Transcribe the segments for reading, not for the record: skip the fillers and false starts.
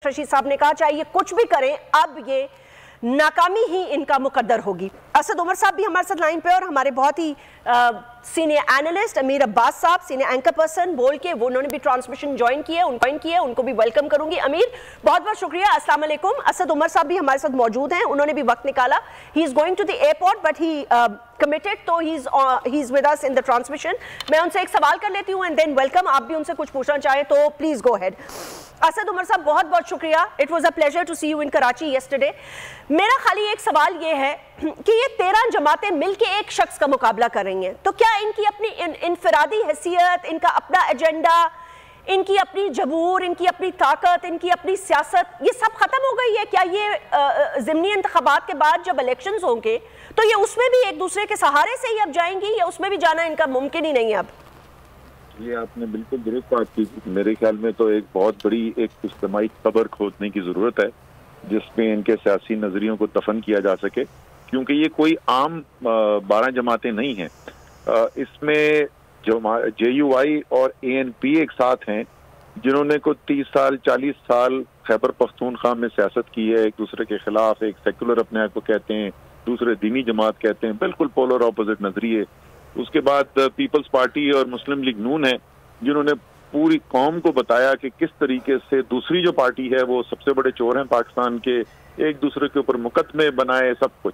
रशीद साहब ने कहा, चाहे ये कुछ भी करें, अब ये नाकामी ही इनका मुकद्दर होगी। असद उमर साहब भी हमारे साथ लाइन पे, और हमारे बहुत ही सीनियर एनालिस्ट अमीर अब्बास साहब, सीनियर एंकर पर्सन बोल के, वो उन्होंने भी ट्रांसमिशन ज्वाइन किया, उनको भी वेलकम करूंगी। अमीर, बहुत बहुत शुक्रिया, अस्सलाम वालेकुम। असद उमर साहब भी हमारे साथ मौजूद हैं, उन्होंने भी वक्त निकाला। He is going to the airport but he committed, तो he is with us in the transmission. मैं उनसे एक सवाल कर लेती हूँ एंड देन वेलकम। आप भी उनसे कुछ पूछना चाहें तो please go ahead. Asad Umar साहब, बहुत बहुत शुक्रिया। It was a pleasure to see you in Karachi yesterday. मेरा खाली एक सवाल ये है कि ये 13 जमातें मिलके एक शख्स का मुकाबला कर रही हैं, तो क्या इनकी अपनी इनफरादी हैसियत, इनका अपना एजेंडा, इनकी अपनी जबूर, इनकी अपनी ताकत, इनकी अपनी सियासत, ये सब खत्म हो गई है? क्या ये ज़िमनी इंतखाबात के बाद जब इलेक्शंस होंगे तो ये उसमें भी एक दूसरे के सहारे से ही अब जाएंगी, या उसमें भी जाना इनका मुमकिन ही नहीं है अब? ये आपने बिल्कुल दुरुस्त बात की। मेरे ख्याल में तो एक बहुत बड़ी एक इज्तिमाई कब्र खोदने की जरूरत है जिसमें इनके सियासी नजरियों को दफन किया जा सके, क्योंकि ये कोई आम 12 जमातें नहीं हैं। इसमें जो JUI और ANP एक साथ हैं, जिन्होंने को 30 साल 40 साल खैबर पख्तूनख्वा में सियासत की है, एक दूसरे के खिलाफ। एक सेकुलर अपने आप को कहते हैं, दूसरे दीनी जमात कहते हैं, बिल्कुल पोलर ऑपोजिट नजरिए। उसके बाद पीपल्स पार्टी और मुस्लिम लीग नून है, जिन्होंने पूरी कौम को बताया कि किस तरीके से दूसरी जो पार्टी है वो सबसे बड़े चोर हैं पाकिस्तान के, एक दूसरे के ऊपर मुकदमे बनाए, सब कुछ।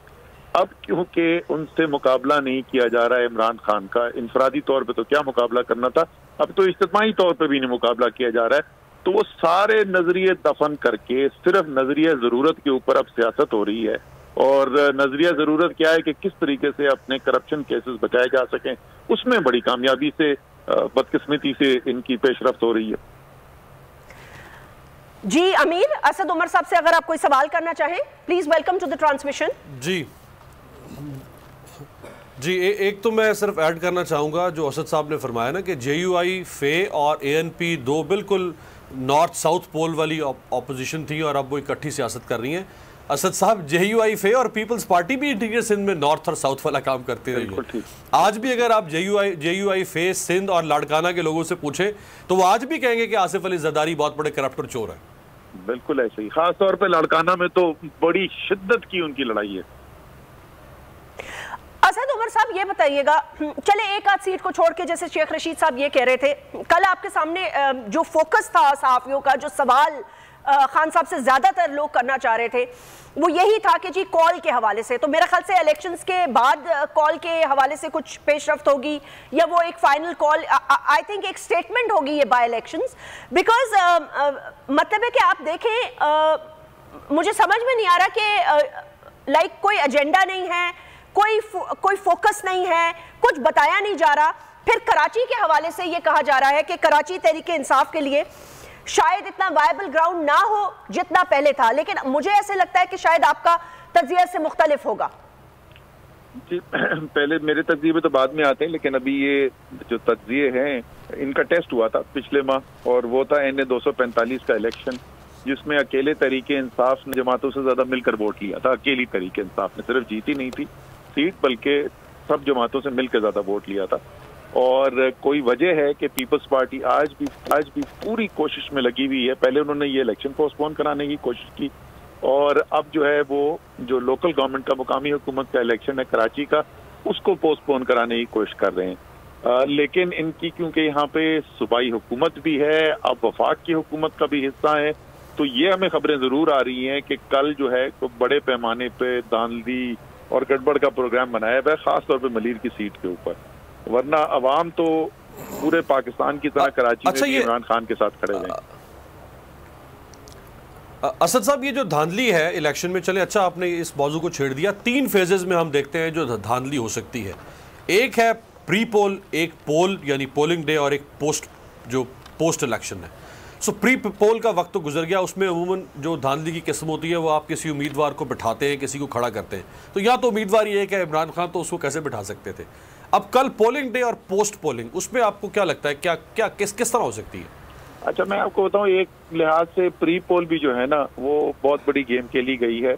अब क्योंकि उनसे मुकाबला नहीं किया जा रहा है इमरान खान का, इनफरादी तौर पे तो क्या मुकाबला करना था, अब तो इज्तिमाई तौर पे भी नहीं मुकाबला किया जा रहा है, तो वो सारे नजरिए दफन करके सिर्फ नजरिया जरूरत के ऊपर अब सियासत हो रही है। और नजरिया जरूरत क्या है कि किस तरीके से अपने करप्शन केसेस बचाए जा सकें, उसमें बड़ी कामयाबी से, बदकिस्मती से इनकी पेशरफ्त हो रही है। जी अमीर, असद उमर साहब से अगर आप कोई सवाल करना चाहें, please welcome to the transmission. जी एक तो मैं सिर्फ ऐड करना चाहूँगा जो असद साहब ने फरमाया ना कि JUI, फे और ANP दो बिल्कुल नॉर्थ साउथ पोल वाली ऑपोजिशन थी और अब वो इकट्ठी सियासत कर रही हैं। असद साहब, JUI, फे और पीपल्स पार्टी भी इंटीरियर सिंध में नॉर्थ और साउथ वाला काम करते रही है। आज भी अगर आप JUI, फे, सिंध और लाड़काना के लोगों से पूछे तो वो आज भी कहेंगे कि आसिफ अली जरदारी बहुत बड़े करप्ट और चोर है। बिल्कुल ऐसे ही, खास तौर पे लाड़काना में तो बड़ी शिद्दत की उनकी लड़ाई है। असद उमर साहब, ये बताइएगा, चले एक आध सीट को छोड़ के, जैसे शेख रशीद साहब ये कह रहे थे, कल आपके सामने जो फोकस था सहाफियों का, जो सवाल खान साहब से ज्यादातर लोग करना चाह रहे थे, वो यही था कि जी कॉल के हवाले से, तो मेरे ख्याल से इलेक्शंस के बाद कॉल के हवाले से कुछ पेशरफ्त होगी, या वो एक फाइनल कॉल, आई थिंक एक स्टेटमेंट होगी ये बाय इलेक्शंस। बिकॉज मतलब है कि आप देखें, मुझे समझ में नहीं आ रहा कि लाइक कोई एजेंडा नहीं है, कोई फोकस नहीं है, कुछ बताया नहीं जा रहा। फिर कराची के हवाले से ये कहा जा रहा है कि कराची तहरीक इंसाफ के लिए शायद इतना वायबल ग्राउंड ना हो जितना पहले था, लेकिन मुझे ऐसे लगता है कि शायद आपका तज्जिया से मुख्तलिफ होगा। जी, पहले मेरे तज्जिए में तो बाद में आते हैं, लेकिन अभी ये जो तज्जिए हैं इनका टेस्ट हुआ था पिछले माह, और वो था NA 245 का इलेक्शन, जिसमें अकेले तरीके इंसाफ ने जमातों से ज्यादा मिलकर वोट लिया था। अकेली तरीके इंसाफ ने सिर्फ जीती नहीं थी सीट, बल्कि सब जमातों से मिलकर ज्यादा वोट लिया था। और कोई वजह है कि पीपल्स पार्टी आज भी पूरी कोशिश में लगी हुई है। पहले उन्होंने ये इलेक्शन पोस्टपोन कराने की कोशिश की, और अब जो है वो जो लोकल गवर्नमेंट का, मुकामी हुकूमत का इलेक्शन है कराची का, उसको पोस्टपोन कराने की कोशिश कर रहे हैं। लेकिन इनकी क्योंकि यहाँ पे सूबाई हुकूमत भी है, अब वफाक की हुकूमत का भी हिस्सा है, तो ये हमें खबरें जरूर आ रही हैं कि कल जो है तो बड़े पैमाने पे धांधली और गड़बड़ का प्रोग्राम बनाया गया, खास तौर पे मलीर की सीट के ऊपर। वरना अवाम तो पूरे पाकिस्तान की तरह कराची में भी इमरान खान के साथ खड़े रहे। असद साहब, ये जो धांधली है इलेक्शन में, चले अच्छा आपने इस मौजू को छेड़ दिया, 3 फेजेस में हम देखते हैं जो धांधली हो सकती है। एक है प्री पोल, एक पोल यानी पोलिंग डे, और एक पोस्ट इलेक्शन है। सो प्री पोल का वक्त तो गुजर गया, उसमें अमूमन जो धांधली की किस्म होती है वो आप किसी उम्मीदवार को बिठाते हैं, किसी को खड़ा करते हैं, तो यहाँ तो उम्मीदवार ये है कि इमरान खान तो उसको कैसे बिठा सकते थे। अब कल पोलिंग डे और पोस्ट पोलिंग, उसमें आपको क्या लगता है, क्या किस तरह हो सकती है? अच्छा, मैं आपको बताऊं, एक लिहाज से प्री पोल भी जो है ना वो बहुत बड़ी गेम खेली गई है,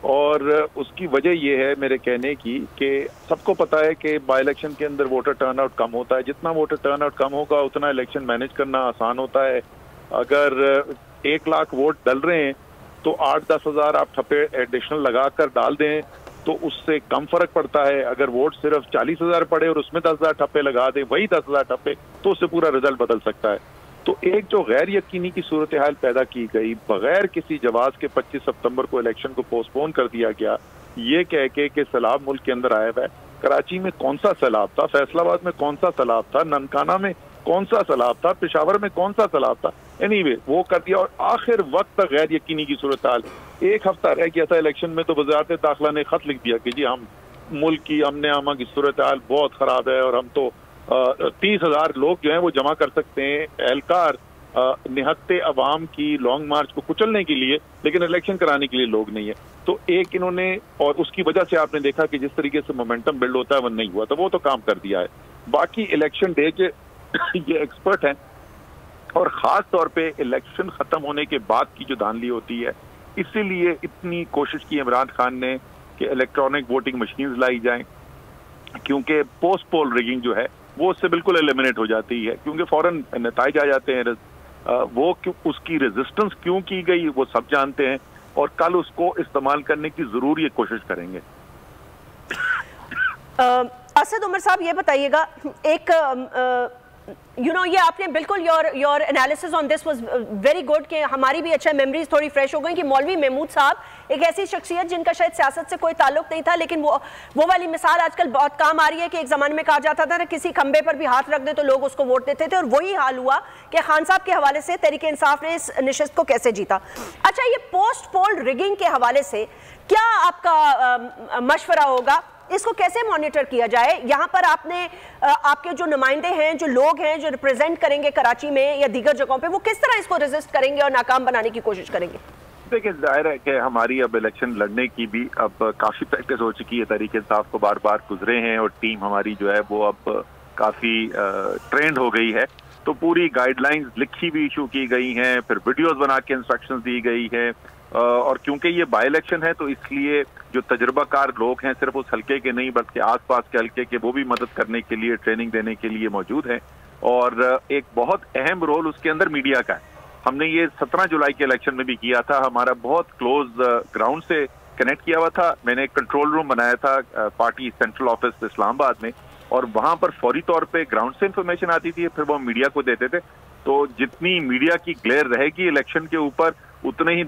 और उसकी वजह यह है मेरे कहने की कि सबको पता है कि बाई इलेक्शन के अंदर वोटर टर्नआउट कम होता है। जितना वोटर टर्नआउट कम होगा उतना इलेक्शन मैनेज करना आसान होता है। अगर 1 लाख वोट डल रहे हैं तो 8-10 हज़ार आप ठप्पे एडिशनल लगाकर डाल दें तो उससे कम फर्क पड़ता है। अगर वोट सिर्फ 40,000 पड़े और उसमें 10,000 ठप्पे लगा दें, वही 10,000 ठप्पे, तो उससे पूरा रिजल्ट बदल सकता है। तो एक जो गैर यकीनी की सूरत हाल पैदा की गई, बगैर किसी जवाब के 25 सितंबर को इलेक्शन को पोस्टपोन कर दिया गया, ये कह के कि सैलाब मुल्क के अंदर आया हुआ है। कराची में कौन सा सैलाब था, फैसलाबाद में कौन सा सैलाब था, ननकाना में कौन सा सैलाब था, पेशावर में कौन सा सैलाब था, एनीवे वो कर दिया। और आखिर वक्त तक गैर यकीनी की सूरत हाल, 1 हफ्ता रह गया था इलेक्शन में तो वज़ारत दाखिला ने खत लिख दिया कि जी हम मुल्क की अमन आमा की सूरत हाल बहुत खराब है और हम तो 30,000 लोग जो हैं वो जमा कर सकते हैं एहलकार निहत्ते अवाम की लॉन्ग मार्च को कुचलने के लिए, लेकिन इलेक्शन कराने के लिए लोग नहीं है। तो एक इन्होंने, और उसकी वजह से आपने देखा कि जिस तरीके से मोमेंटम बिल्ड होता है वो नहीं हुआ, तो वो तो काम कर दिया है। बाकी इलेक्शन डे के ये एक्सपर्ट हैं और खास तौर पे इलेक्शन खत्म होने के बाद की जो धांधली होती है, इसीलिए इतनी कोशिश की इमरान खान ने कि इलेक्ट्रॉनिक वोटिंग मशीन्स लाई जाएं, क्योंकि पोस्ट पोल रिगिंग जो है वो उससे बिल्कुल एलिमिनेट हो जाती है, क्योंकि फौरन नताइज आ जाते हैं। वो उसकी रेजिस्टेंस क्यों की गई वो सब जानते हैं और कल उसको इस्तेमाल करने की जरूर ये कोशिश करेंगे। असद उमर साहब ये बताइएगा, एक ये आपने बिल्कुल your analysis on this was very good कि हमारी भी अच्छा मेमोरीज थोड़ी फ्रेश हो गई कि मौलवी महमूद साहब एक ऐसी शख्सियत जिनका शायद सियासत से कोई ताल्लुक नहीं था, लेकिन वो वाली मिसाल आजकल बहुत काम आ रही है कि एक ज़माने में कहा जाता था ना किसी खंबे पर भी हाथ रख दे तो लोग उसको वोट देते थे, और वही हाल हुआ कि खान साहब के हवाले से तहरीक इंसाफ ने इस नशिस्त को कैसे जीता। अच्छा, ये पोस्ट पोल रिगिंग के हवाले से क्या आपका मशवरा होगा, इसको कैसे मॉनिटर किया जाए? यहाँ पर आपने आपके जो नुमाइंदे हैं, जो लोग हैं जो रिप्रेजेंट करेंगे कराची में या दीगर जगहों पे, वो किस तरह इसको रेजिस्ट करेंगे और नाकाम बनाने की कोशिश करेंगे? देखिए, जाहिर है कि हमारी अब इलेक्शन लड़ने की भी अब काफी प्रैक्टिस हो चुकी है, तहरीक इंसाफ को बार बार गुजरे हैं और टीम हमारी जो है वो अब काफी ट्रेंड हो गई है। तो पूरी गाइडलाइंस लिखी भी इशू की गई हैं, फिर वीडियोस बना के इंस्ट्रक्शंस दी गई है, और क्योंकि ये बाई इलेक्शन है तो इसलिए जो तजुर्बाकार लोग हैं सिर्फ उस हल्के के नहीं बल्कि आसपास के हल्के के, वो भी मदद करने के लिए, ट्रेनिंग देने के लिए मौजूद हैं। और एक बहुत अहम रोल उसके अंदर मीडिया का है। हमने ये 17 जुलाई के इलेक्शन में भी किया था, हमारा बहुत क्लोज ग्राउंड से कनेक्ट किया हुआ था। मैंने एक कंट्रोल रूम बनाया था पार्टी सेंट्रल ऑफिस इस्लामाबाद में, और वहां पर फौरी तौर पे ग्राउंड से इंफॉर्मेशन आती थी, फिर वो मीडिया को देते थे। तो जितनी मीडिया की ग्लेयर रहेगी इलेक्शन के ऊपर, उतने ही